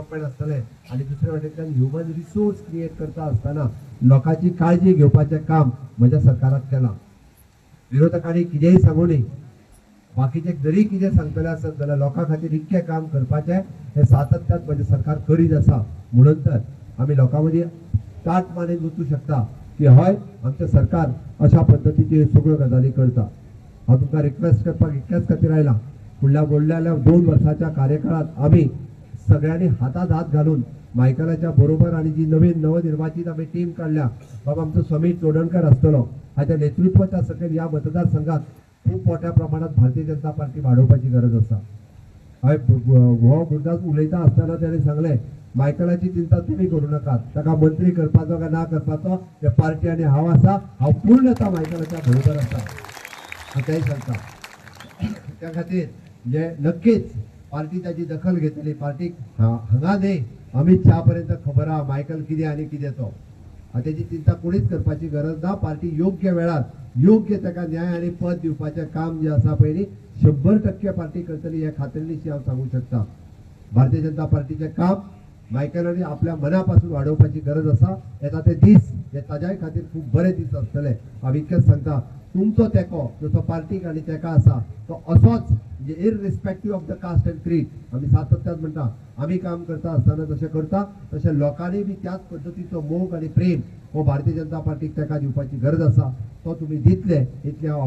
Development आसतलें आनी दुसरे वाटेंतल्यान ह्युमन रिसोर्स क्रिएट करता आसतना लोकांची काळजी घेवपाचें काम म्हज्या सरकारान केलां. विरोधकांनी कितेंय सांगूं दी, बाकीचे जरी कितें सांगतले आसत जाल्यार लोकां खातीर इतकें काम करपाचें हें सातत्यान म्हजें सरकार करीत आसा. म्हणून तर आमी लोकां मदीं ताट मानेन वचूं शकता की हय आमचें सरकार अशा पद्दतीचे सगळ्यो गजाली करता. हांव तुमकां रिक्वेस्ट करपाक इतल्याच खातीर आयलां, फुडल्या 2 वर्साच्या कार्यकाळात आमी सगळ्यांनी हातात हात घालून मायकलाच्या बरोबर आणि जी नवनिर्वाचित आमी टीम काढल्या, बाबा आमचो समीर चोडणकर आसतलो, हाच्या नेतृत्वाच्या सकयल ह्या मतदारसंघात खूप मोठ्या प्रमाणात भारतीय जनता पार्टी वाडोवपाची गरज आसा. हो गुरदास उलयता आसतना ताणें सांगलें मायकलाची चिंता तुमी करूं नाकात, ताका मंत्री करपाचो काय ना करपाचो हे पार्टी आनी हांव आसा, हांव पूर्णता मायकलाच्या बरोबर आसा अशेंय सांगता. त्या खातीर जे नक्कीच पार्टी ताची दखल घेतली. पार्टीक हांगा न्ही अमित शहा पर्यंत खबर आहा मायकल कितें आनी कितें तो. ताची चिंता कोणीच करपाची गरज ना. पार्टी योग्य वेळार योग्य ताका न्याय आनी पद दिवपाचें काम जे आसा पळय 100% पार्टी करतली हे खात्रीनिशी हांव सांगूं शकता. भारतीय जनता पार्टीचें काम मायकलांनी आपल्या मनापासून वाडोवपाची गरज आसा. येता ते दीस हे ताज्याय खातीर खूब बरे दीस आसतले. हांव इतकेंच सांगता, तुमचो तेंको जसो पार्टीक आनी तेका आसा तो असोच म्हणजे इररिस्पेक्टीव ऑफ द कास्ट एंड क्रीड आमी सातत्यान म्हणटा आमी काम करता आसतना जशें करता तशें लोकांनी बी त्याच पद्दतीचो मोग आनी प्रेम हो भारतीय जनता पार्टीक तेका दिवपाची गरज आसा. तो तुमी दितले इतलें हांव